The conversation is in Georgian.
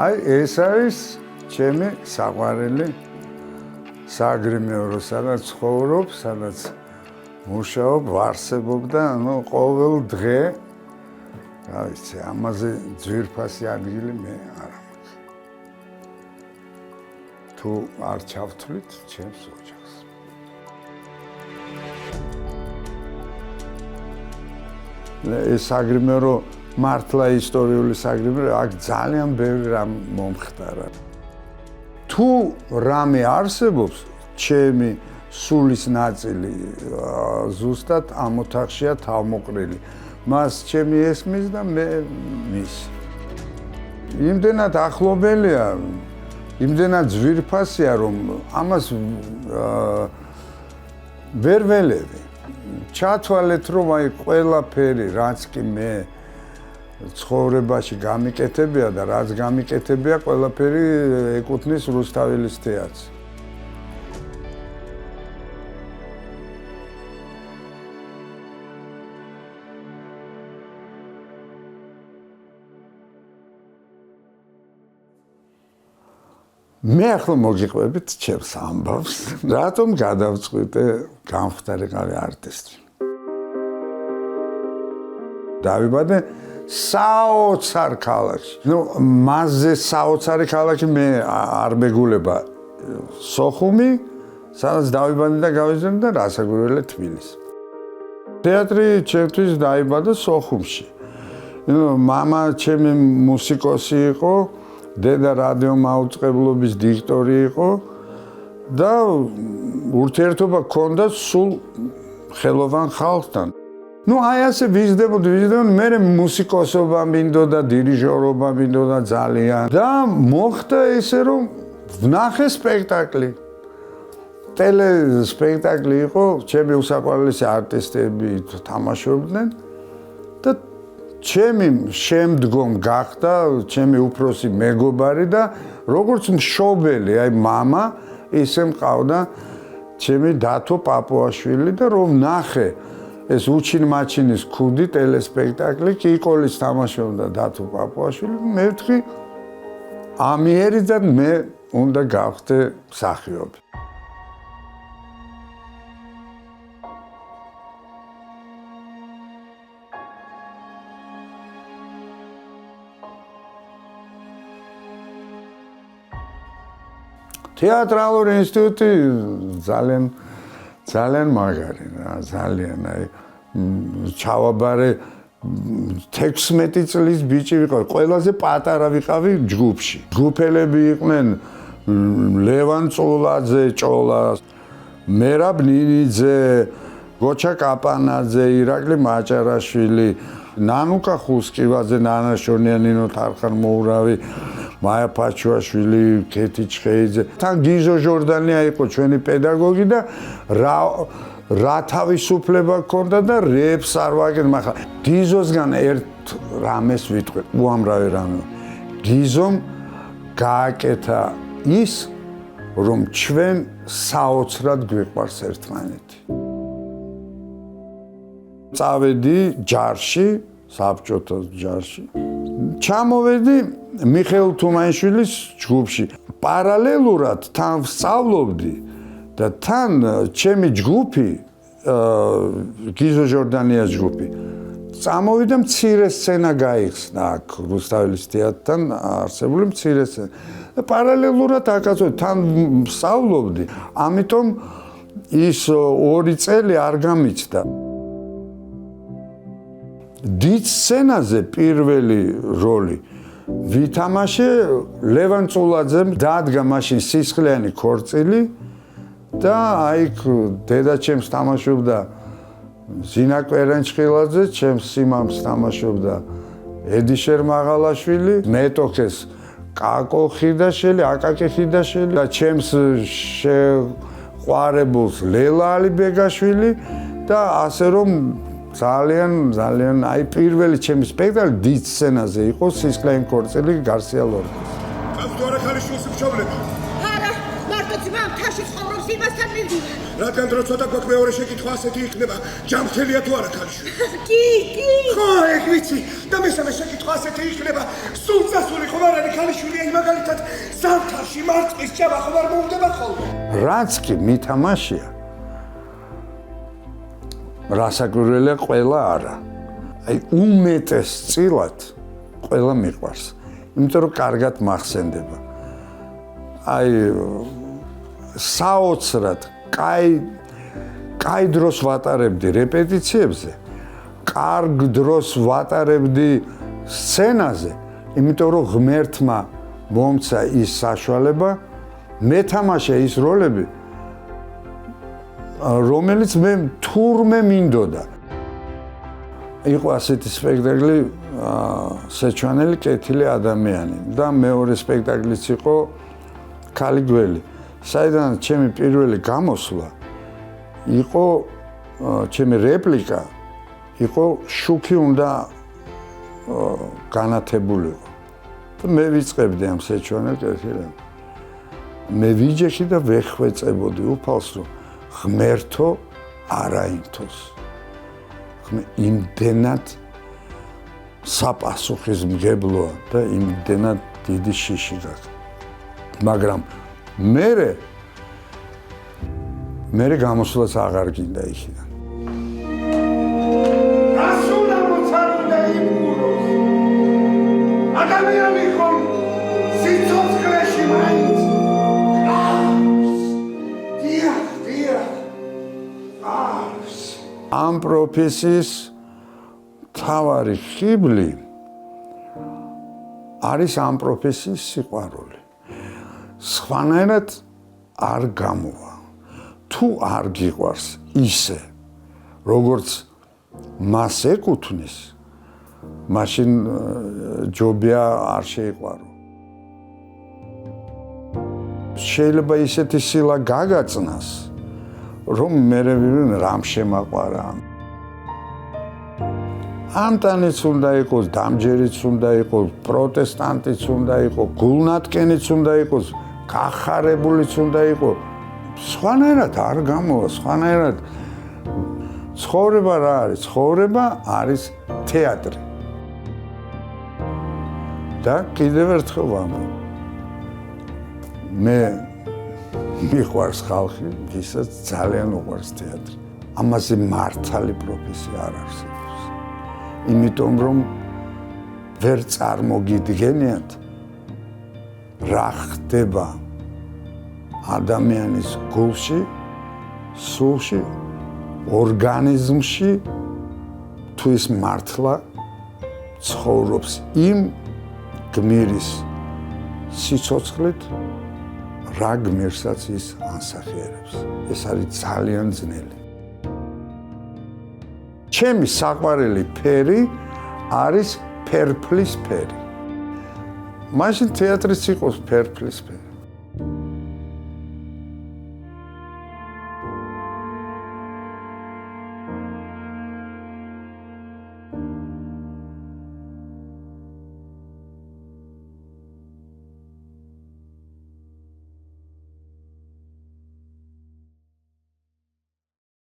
აი ეს არის ჩემი საყვარელი საგრიმეო, სადაც ცხოვრობ, სადაც მუშაობ, ვარსებობ და ყოველ დღე რა ვიცი, ამაზე ძვირფასი ადგილი მე არ მაქვს. თუ არ ჩავთვლით ჩემს ოჯახს. ეს საგრიმეო მართლა ისტორიული საგრიმეო, აქ ძალიან ბევრი რამ მომხდარა. თუ რამე არსებობს, ჩემი სულის ნაწილი ზუსტად ამ ოთახშია თავმოყრილი. მას ჩემი ესმის და მე მის. იმდენად ახლობელია, იმდენად ძვირფასია, რომ ამას ვერ ველევი. ჩათვალეთ, რომ აი ყველაფერი, რაც კი მე ცხოვრებაში გამიკეთებია და რაც გამიკეთებია, ყველაფერი ეკუთვნის რუსთაველის თეატრს. მე ახლა მოგიყვებით ჩემს ამბავს, რატომ გადავწყვიტე გამხდარიყავი არტისტი. დავიბადე საოცარ ქალაქში. მასზე საოცარი ქალაქი მე არ მეგულება. სოხუმი, სადაც დავიბადე და გავიზარდე და რასაკვირველია თბილისი. თეატრი ჩემთვის დაიბადა სოხუმში. მამა ჩემი მუსიკოსი იყო, დედა რადიო მაუწყებლობის დიქტორი იყო და ურთიერთობა ჰქონდა სულ ხელოვან ხალხთან. აი ასე ვიზრდებოდი, მე მუსიკოსობა მინდოდა, დირიჟორობა მინდოდა ძალიან და მოხდა ესე რომ ვნახე სპექტაკლი. ტელესპექტაკლი იყო, ჩემი უსაყვარლესი არტისტები თამაშობდნენ და ჩემი შემდგომ გახდა ჩემი უფროსი მეგობარი და როგორც მშობელი, აი მამა, ისე მყავდა ჩემი დათო პაპუაშვილი და რომ ნახე ეს უჩინ-მაჩინის ქუდი ტელესპექტაკლი, კიკოლის თამაშობდა დათო პაპუაშვილი, მე ვთქვი ამიერიდან მე უნდა გავხდე მსახიობი. თეატრალური ინსტიტუტი ძალიან მაგარი რა, ძალიან აი ჩავაბარე 16 წლის ბიჭი ვიყავი, ყველაზე პატარა ვიყავი ჯგუფში. ჯგუფელები იყვნენ ლევან წულაძე, ჭოლა, მერაბ ნინიძე, გოჩა კაპანაძე, ირაკლი მაჭარაშვილი, ნანუკა ხუსკივაძე, ნანა შორნიანინო თარხან-მოურავი, მაია ფაჩუაშვილი, ქეთი ჩხეიძე. თან გიზო ჟორდანია იყო ჩვენი პედაგოგი და რა თავისუფლება ჰქონდა და რეებს არ ვაკეთე, მაგრამ გიზოსგან ერთ რამეს ვიტყვი, უამრავი რამე. გიზომ გააკეთა ის, რომ ჩვენ საოცრად გვიყვარს ერთმანეთი. წავედი ჯარში, საბჭოთა ჯარში. ჩამოვედი მიხეილ თუმანიშვილის ჯგუფში. პარალელურად თან ვსწავლობდი და თან ჩემი ჯგუფი, გიზო ჟორდანიას ჯგუფი, წამოვიდა მცირე სცენა გაიხსნა აქ რუსთაველის თეატრთან არსებული მცირე სცენა. და პარალელურად აკაცოდი, თან ვსწავლობდი, ამიტომ ის 2 წელი არ გამიჩნდა. დიდ სცენაზე პირველი როლი ვითამაშე ლევან წულაძემ, დადგა მაშინ სისხლიანი ქორწილი და აი დედაჩემს თამაშობდა ზინა კვერენჩხილაძე, ჩემს სიმამს თამაშობდა ედიშერ მაღალაშვილი, მეტოქეს კაკო ხიდაშელი, აკაკი ხიდაშელი და ჩემს შეყვარებულს ლელა ალიბეგაშვილი და ასე რომ ძალიან აი პირველი ჩემი სპექტაკლი დიდ სცენაზე იყო სისხლიანი ქორწილი გარსია ლორკის. გასდორა ხალიშვილს მშობლები. არა, მარტო ძმა მთაში ცხოვრობს იმასთან მივდივარ. რადგან დრო ცოტა გვაქვს მეორე შეკითხვა ასეთი იქნება, ჯამთელია თუ არა ქალიშვილი? კი. ხო, ეგ ვიცი. და მესამე შეკითხვა ასეთი იქნება, სულ წასული ხომ არ არის ქალიშვილი, აი მაგალითად ზამთარში მარწყვის ჭამა ხომ არ მოუდება ხოლმე? რაც კი მითამაშია რასაკვირველია ყველა არა. აი უმეტეს წილად ყველა მიყვარს. იმიტომ რომ კარგად მახსენდება. აი საოცრად კაი დროს ვატარებდი რეპეტიციებზე, კარგ დროს ვატარებდი სცენაზე, იმიტომ რომ ღმერთმა მომცა ის საშუალება, მეთამაშე ის როლები, რომელიც მე თურმე მინდოდა. იყო ასეთი სპექტაკლი სეჩვანელი კეთილი ადამიანი და მეორე სპექტაკლიც იყო ქალი გველი. საიდანაც ჩემი პირველი გამოსვლა იყო ჩემი რეპლიკა იყო შუქი უნდა განათებულიყო. და მე ვიწყებდი ამ სეჩვანელ კეთილად. მე ვიჯექი და ვეხვეწებოდი უფალს რომ ღმერთო არაინთოს. იმდენად საპასუხისმგებლოა და იმდენად დიდი შიში გაქვს. მაგრამ მე გამოსვლაც აღარ გინდა იქიდან. რასულა მოწარდა იბუროს. ადამიანი ხომ სიცოცხლეში მაინც. დიახ. ამ პროფესიის თავარი ხიბლი არის ამ პროფესიის სიყვარული. სხვანაირად არ გამოვა. თუ არ გიყვარს ისე, როგორც მას ეკუთვნის, მაშინ ჯობია არ შეიყვარო. შეიძლება ისეთი სილა გაგაწნას, რომ მე რამ შემაყვარა. ამტანიც უნდა იყოს, დამჯერიც უნდა იყოს, პროტესტანტიც უნდა იყოს, გულნათკენიც უნდა იყოს, გახარებულიც უნდა იყოს. სხვანაირად არ გამოვა, სხვანაირად. ცხოვრება რა არის? ცხოვრება არის თეატრი. და კიდევ ერთხელ ვამბობ. მე მიყვარს ხალხი, ვისაც ძალიან უყვარს თეატრი. ამაზე მართალი პროფესია არ არსებობს. იმიტომ რომ ვერ წარმოგიდგენიათ რა ხდება ადამიანის გულში, სულში, ორგანიზმში თუ ის მართლა ცხოვრობს იმ გმირის სიცოცხლით, რა გმირსაც ის ანსახიერებს. ეს არის ძალიან ძნელი. ჩემი საყვარელი ფერი არის ფერფლის ფერი. მაშინ თეატრიც იყოს ფერფლის ფერი.